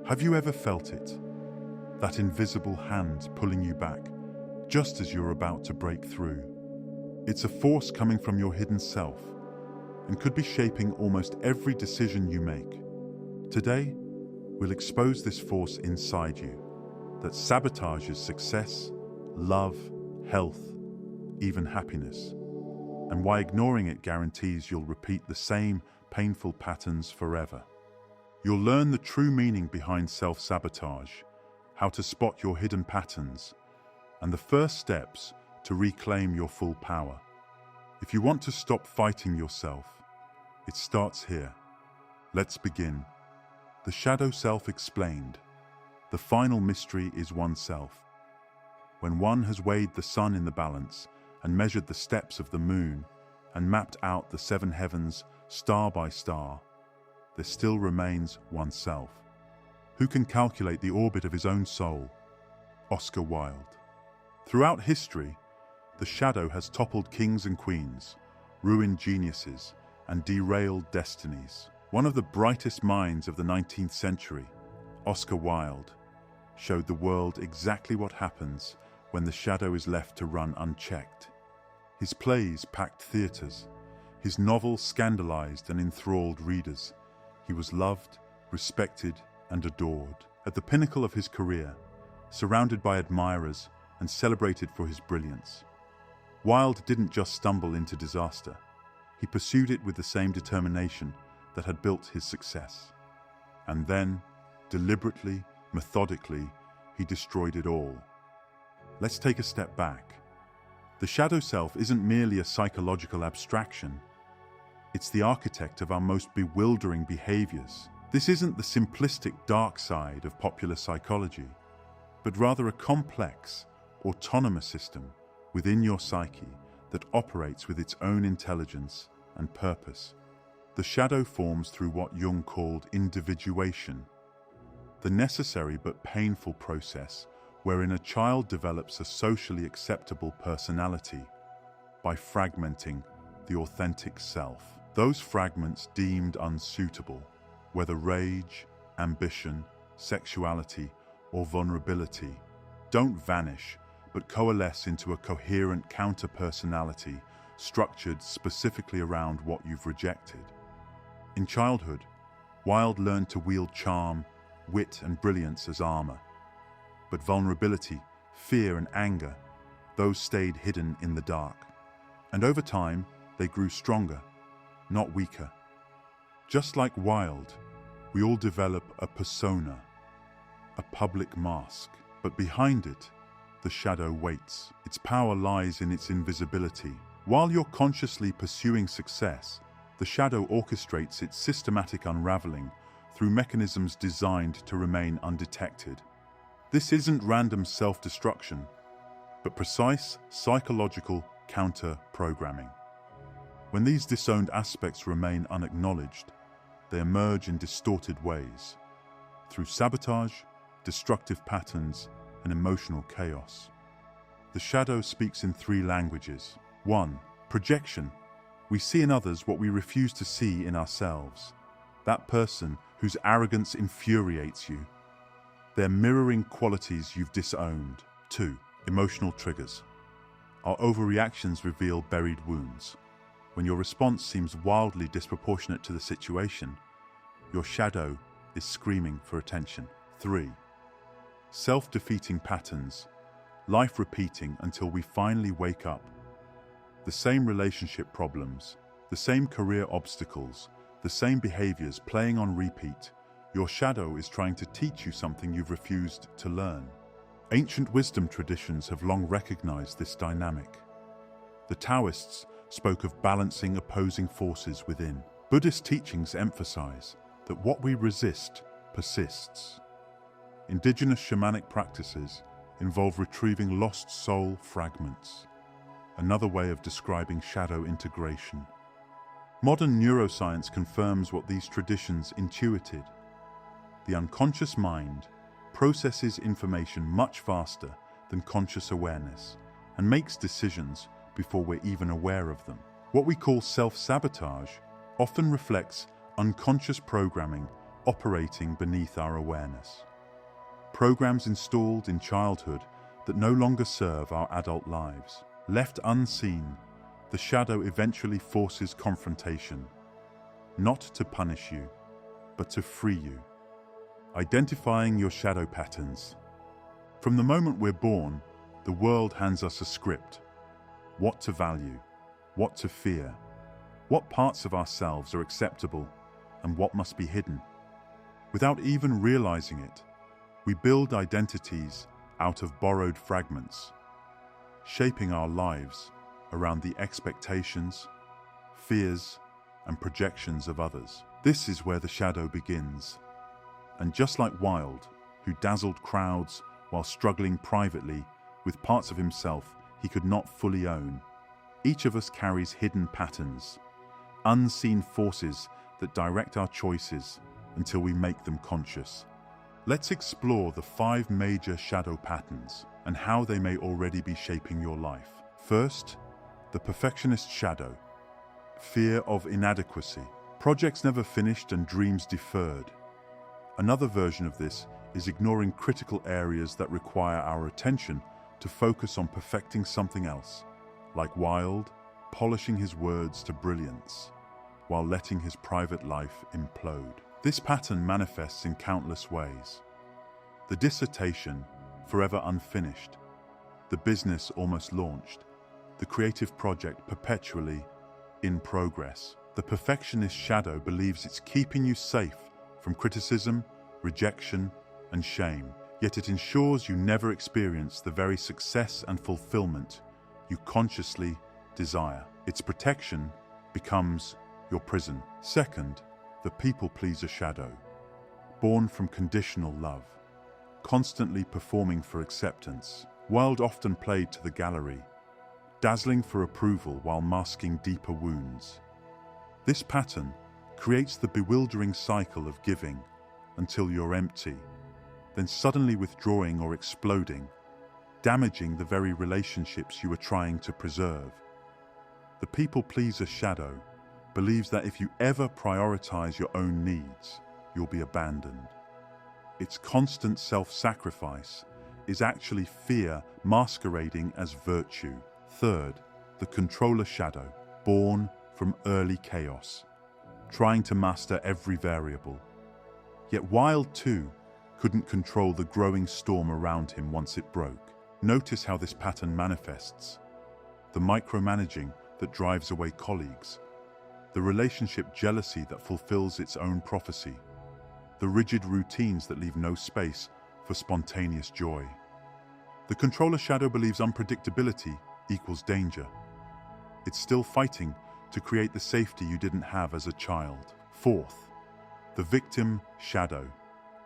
Have you ever felt it? That invisible hand pulling you back, just as you're about to break through. It's a force coming from your hidden self, and could be shaping almost every decision you make. Today, we'll expose this force inside you that sabotages success, love, health, even happiness, and why ignoring it guarantees you'll repeat the same painful patterns forever. You'll learn the true meaning behind self-sabotage, how to spot your hidden patterns, and the first steps to reclaim your full power. If you want to stop fighting yourself, it starts here. Let's begin. The shadow self explained. The final mystery is oneself. When one has weighed the sun in the balance and measured the steps of the moon and mapped out the seven heavens star by star, there still remains oneself. Who can calculate the orbit of his own soul? Oscar Wilde. Throughout history, the shadow has toppled kings and queens, ruined geniuses, and derailed destinies. One of the brightest minds of the 19th century, Oscar Wilde, showed the world exactly what happens when the shadow is left to run unchecked. His plays packed theatres, his novels scandalized and enthralled readers. He was loved, respected, and adored. At the pinnacle of his career, surrounded by admirers and celebrated for his brilliance, Wilde didn't just stumble into disaster. He pursued it with the same determination that had built his success. And then, deliberately, methodically, he destroyed it all. Let's take a step back. The shadow self isn't merely a psychological abstraction. It's the architect of our most bewildering behaviors. This isn't the simplistic dark side of popular psychology, but rather a complex, autonomous system within your psyche that operates with its own intelligence and purpose. The shadow forms through what Jung called individuation, the necessary but painful process wherein a child develops a socially acceptable personality by fragmenting the authentic self. Those fragments deemed unsuitable, whether rage, ambition, sexuality, or vulnerability, don't vanish, but coalesce into a coherent counter-personality structured specifically around what you've rejected. In childhood, Wilde learned to wield charm, wit, and brilliance as armor. But vulnerability, fear, and anger, those stayed hidden in the dark. And over time, they grew stronger, not weaker. Just like Wilde, we all develop a persona, a public mask. But behind it, the shadow waits. Its power lies in its invisibility. While you're consciously pursuing success, the shadow orchestrates its systematic unraveling through mechanisms designed to remain undetected. This isn't random self-destruction, but precise psychological counter-programming. When these disowned aspects remain unacknowledged, they emerge in distorted ways, through sabotage, destructive patterns, and emotional chaos. The shadow speaks in three languages. 1. Projection. We see in others what we refuse to see in ourselves. That person whose arrogance infuriates you. They're mirroring qualities you've disowned. 2. Emotional triggers. Our overreactions reveal buried wounds. When your response seems wildly disproportionate to the situation, your shadow is screaming for attention. 3. Self-defeating patterns, life repeating until we finally wake up. The same relationship problems, the same career obstacles, the same behaviors playing on repeat. Your shadow is trying to teach you something you've refused to learn. Ancient wisdom traditions have long recognized this dynamic. The Taoists spoke of balancing opposing forces within. Buddhist teachings emphasize that what we resist persists. Indigenous shamanic practices involve retrieving lost soul fragments, another way of describing shadow integration. Modern neuroscience confirms what these traditions intuited. The unconscious mind processes information much faster than conscious awareness and makes decisions before we're even aware of them. What we call self-sabotage often reflects unconscious programming operating beneath our awareness. Programs installed in childhood that no longer serve our adult lives. Left unseen, the shadow eventually forces confrontation, not to punish you, but to free you. Identifying your shadow patterns. From the moment we're born, the world hands us a script. What to value, what to fear, what parts of ourselves are acceptable, and what must be hidden. Without even realizing it, we build identities out of borrowed fragments, shaping our lives around the expectations, fears, and projections of others. This is where the shadow begins. And just like Wilde, who dazzled crowds while struggling privately with parts of himself he could not fully own, each of us carries hidden patterns, unseen forces that direct our choices until we make them conscious. Let's explore the 5 major shadow patterns and how they may already be shaping your life. First, the perfectionist shadow. Fear of inadequacy. Projects never finished and dreams deferred. Another version of this is ignoring critical areas that require our attention to focus on perfecting something else, like Wilde, polishing his words to brilliance, while letting his private life implode. This pattern manifests in countless ways. The dissertation, forever unfinished, the business almost launched, the creative project perpetually in progress. The perfectionist shadow believes it's keeping you safe from criticism, rejection, and shame, yet it ensures you never experience the very success and fulfillment you consciously desire. Its protection becomes your prison. Second, the people-pleaser shadow. Born from conditional love, constantly performing for acceptance. Wilde often played to the gallery, dazzling for approval while masking deeper wounds. This pattern creates the bewildering cycle of giving until you're empty, then suddenly withdrawing or exploding, damaging the very relationships you are trying to preserve. The people-pleaser shadow believes that if you ever prioritize your own needs, you'll be abandoned. Its constant self-sacrifice is actually fear masquerading as virtue. Third, the controller shadow, born from early chaos, trying to master every variable. Yet Wilde, too, couldn't control the growing storm around him once it broke. Notice how this pattern manifests. The micromanaging that drives away colleagues, the relationship jealousy that fulfills its own prophecy, the rigid routines that leave no space for spontaneous joy. The controller shadow believes unpredictability equals danger. It's still fighting to create the safety you didn't have as a child. Fourth, the victim shadow.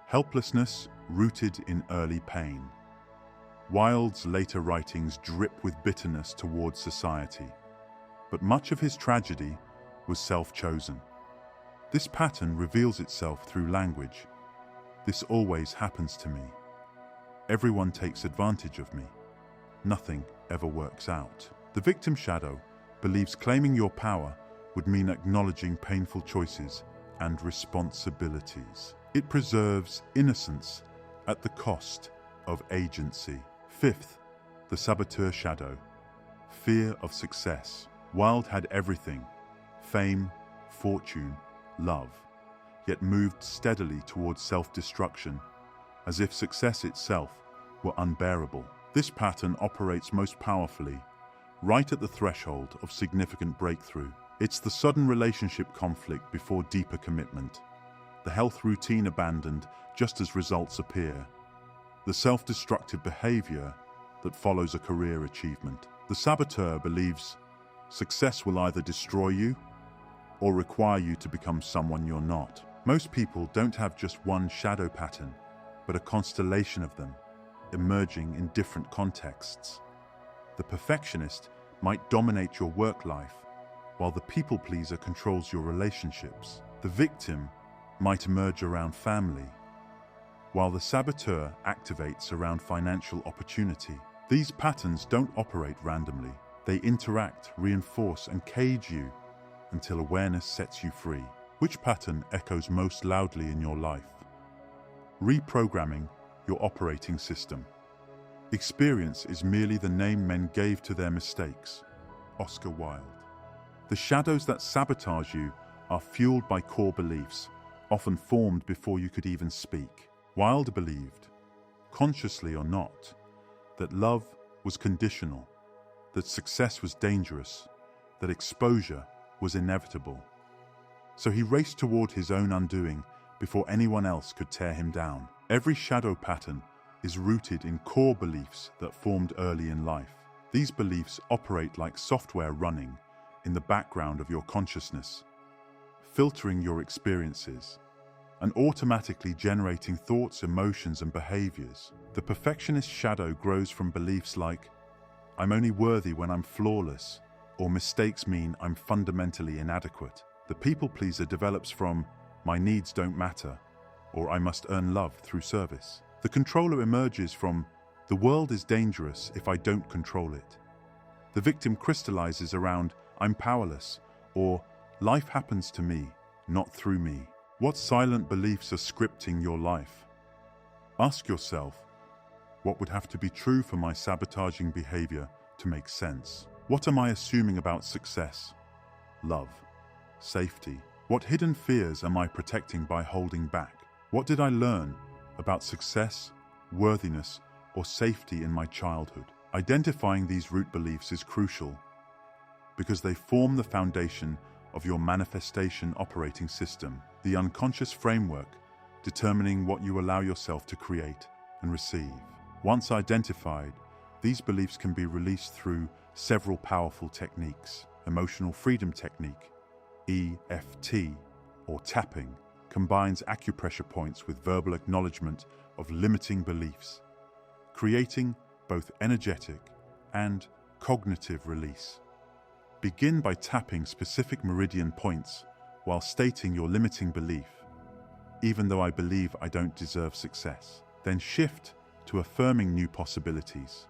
Helplessness rooted in early pain. Wilde's later writings drip with bitterness towards society, but much of his tragedy was self-chosen. This pattern reveals itself through language. This always happens to me. Everyone takes advantage of me. Nothing ever works out. The victim shadow believes claiming your power would mean acknowledging painful choices and responsibilities. It preserves innocence at the cost of agency. Fifth, the saboteur shadow. Fear of success. Wilde had everything: fame, fortune, love, yet moved steadily towards self-destruction, as if success itself were unbearable. This pattern operates most powerfully right at the threshold of significant breakthrough. It's the sudden relationship conflict before deeper commitment, the health routine abandoned just as results appear, the self-destructive behavior that follows a career achievement. The saboteur believes success will either destroy you or require you to become someone you're not. Most people don't have just one shadow pattern, but a constellation of them, emerging in different contexts. The perfectionist might dominate your work life, while the people-pleaser controls your relationships. The victim might emerge around family, while the saboteur activates around financial opportunity. These patterns don't operate randomly. They interact, reinforce, and cage you until awareness sets you free. Which pattern echoes most loudly in your life? Reprogramming your operating system. Experience is merely the name men gave to their mistakes. Oscar Wilde. The shadows that sabotage you are fueled by core beliefs, often formed before you could even speak. Wilde believed, consciously or not, that love was conditional, that success was dangerous, that exposure was inevitable. So he raced toward his own undoing before anyone else could tear him down. Every shadow pattern is rooted in core beliefs that formed early in life. These beliefs operate like software running in the background of your consciousness, filtering your experiences and automatically generating thoughts, emotions, and behaviors. The perfectionist shadow grows from beliefs like, I'm only worthy when I'm flawless, or mistakes mean I'm fundamentally inadequate. The people pleaser develops from, my needs don't matter, or I must earn love through service. The controller emerges from, the world is dangerous if I don't control it. The victim crystallizes around, I'm powerless, or life happens to me, not through me. What silent beliefs are scripting your life? Ask yourself, what would have to be true for my sabotaging behavior to make sense? What am I assuming about success, love, safety? What hidden fears am I protecting by holding back? What did I learn about success, worthiness, or safety in my childhood? Identifying these root beliefs is crucial because they form the foundation of your manifestation operating system, the unconscious framework determining what you allow yourself to create and receive. Once identified, these beliefs can be released through several powerful techniques. Emotional freedom technique, EFT, or tapping, combines acupressure points with verbal acknowledgement of limiting beliefs, creating both energetic and cognitive release. Begin by tapping specific meridian points while stating your limiting belief, even though I believe I don't deserve success. Then shift to affirming new possibilities.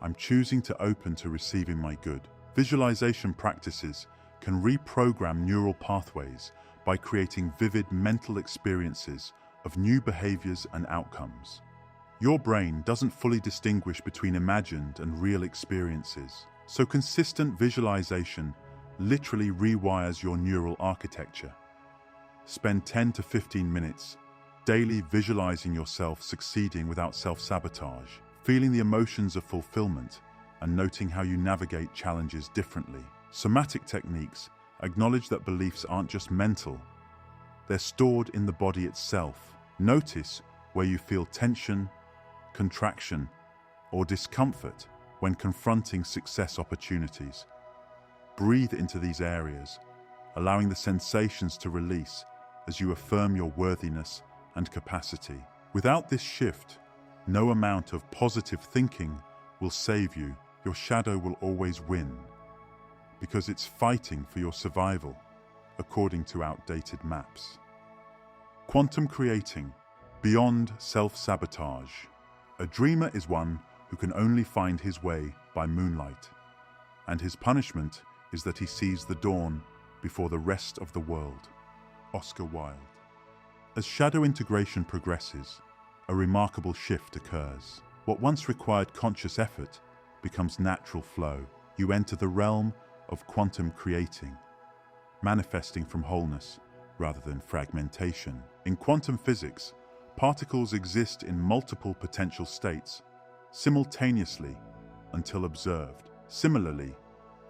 I'm choosing to open to receiving my good. Visualization practices can reprogram neural pathways by creating vivid mental experiences of new behaviors and outcomes. Your brain doesn't fully distinguish between imagined and real experiences, so consistent visualization literally rewires your neural architecture. Spend 10 to 15 minutes daily visualizing yourself succeeding without self-sabotage, feeling the emotions of fulfillment and noting how you navigate challenges differently. Somatic techniques acknowledge that beliefs aren't just mental, they're stored in the body itself. Notice where you feel tension, contraction, or discomfort when confronting success opportunities. Breathe into these areas, allowing the sensations to release as you affirm your worthiness and capacity. Without this shift, no amount of positive thinking will save you. Your shadow will always win, because it's fighting for your survival, according to outdated maps. Quantum creating, beyond self-sabotage. A dreamer is one who can only find his way by moonlight, and his punishment is that he sees the dawn before the rest of the world. Oscar Wilde. As shadow integration progresses, a remarkable shift occurs. What once required conscious effort becomes natural flow. You enter the realm of quantum creating, manifesting from wholeness rather than fragmentation. In quantum physics, particles exist in multiple potential states simultaneously until observed. Similarly,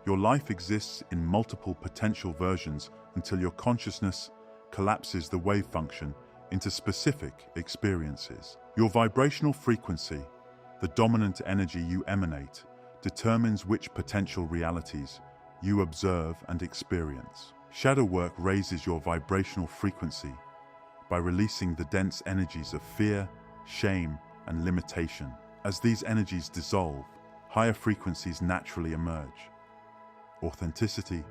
your life exists in multiple potential versions until your consciousness collapses the wave function into specific experiences. Your vibrational frequency, the dominant energy you emanate, determines which potential realities you observe and experience. Shadow work raises your vibrational frequency by releasing the dense energies of fear, shame, and limitation. As these energies dissolve, higher frequencies naturally emerge. Authenticity,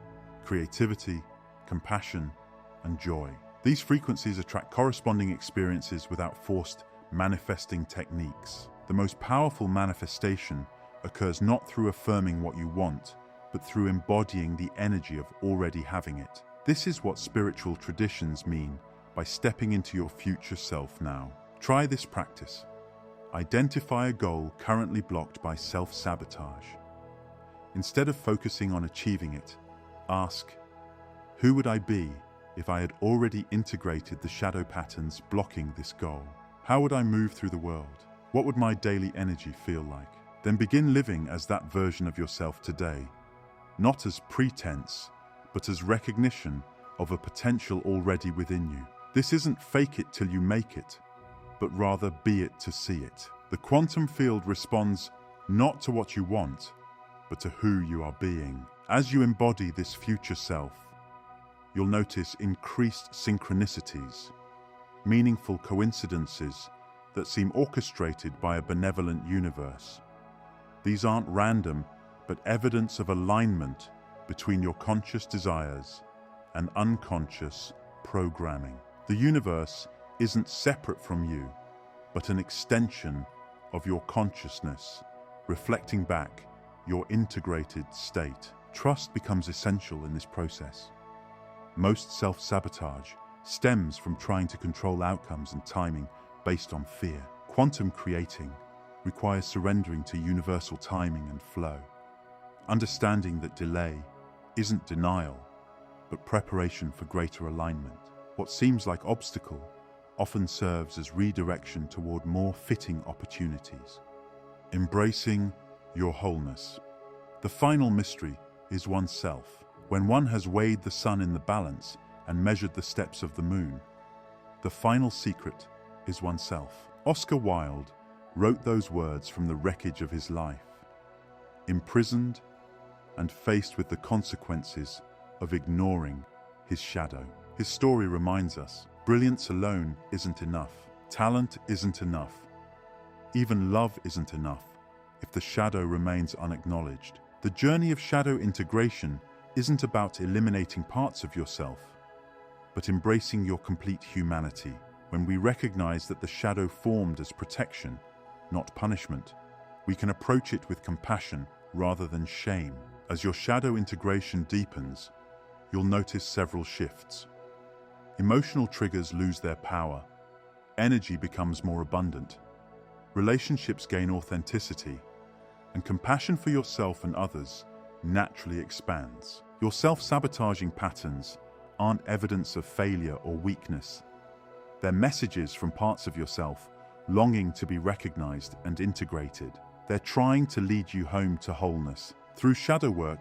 creativity, compassion, and joy. These frequencies attract corresponding experiences without forced manifesting techniques. The most powerful manifestation occurs not through affirming what you want, but through embodying the energy of already having it. This is what spiritual traditions mean by stepping into your future self now. Try this practice. Identify a goal currently blocked by self-sabotage. Instead of focusing on achieving it, ask, who would I be if I had already integrated the shadow patterns blocking this goal? How would I move through the world? What would my daily energy feel like? Then begin living as that version of yourself today, not as pretense, but as recognition of a potential already within you. This isn't fake it till you make it, but rather be it to see it. The quantum field responds not to what you want, but to who you are being. As you embody this future self, you'll notice increased synchronicities, meaningful coincidences that seem orchestrated by a benevolent universe. These aren't random, but evidence of alignment between your conscious desires and unconscious programming. The universe isn't separate from you, but an extension of your consciousness, reflecting back your integrated state. Trust becomes essential in this process. Most self-sabotage stems from trying to control outcomes and timing based on fear. Quantum creating requires surrendering to universal timing and flow, understanding that delay isn't denial, but preparation for greater alignment. What seems like obstacle often serves as redirection toward more fitting opportunities. Embracing your wholeness. The final mystery is oneself. When one has weighed the sun in the balance and measured the steps of the moon, the final secret is oneself. Oscar Wilde wrote those words from the wreckage of his life, imprisoned and faced with the consequences of ignoring his shadow. His story reminds us, brilliance alone isn't enough. Talent isn't enough. Even love isn't enough if the shadow remains unacknowledged. The journey of shadow integration isn't about eliminating parts of yourself, but embracing your complete humanity. When we recognize that the shadow formed as protection, not punishment, we can approach it with compassion rather than shame. As your shadow integration deepens, you'll notice several shifts. Emotional triggers lose their power, energy becomes more abundant, relationships gain authenticity, and compassion for yourself and others naturally expands. Your self-sabotaging patterns aren't evidence of failure or weakness. They're messages from parts of yourself longing to be recognized and integrated. They're trying to lead you home to wholeness. Through shadow work,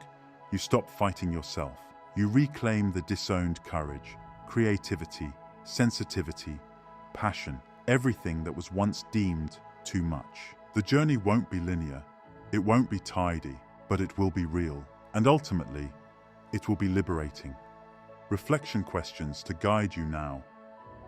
you stop fighting yourself. You reclaim the disowned courage, creativity, sensitivity, passion, everything that was once deemed too much. The journey won't be linear, it won't be tidy, but it will be real. And ultimately, it will be liberating. Reflection questions to guide you now.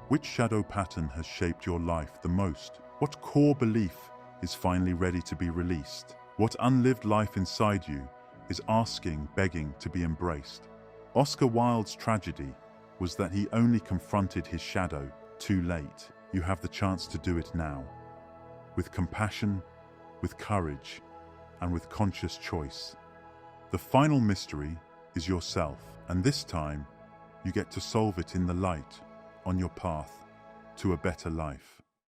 Which shadow pattern has shaped your life the most? What core belief is finally ready to be released? What unlived life inside you is asking, begging to be embraced? Oscar Wilde's tragedy was that he only confronted his shadow too late. You have the chance to do it now. With compassion, with courage, and with conscious choice. The final mystery is yourself, and this time, you get to solve it in the light, on your path to a better life.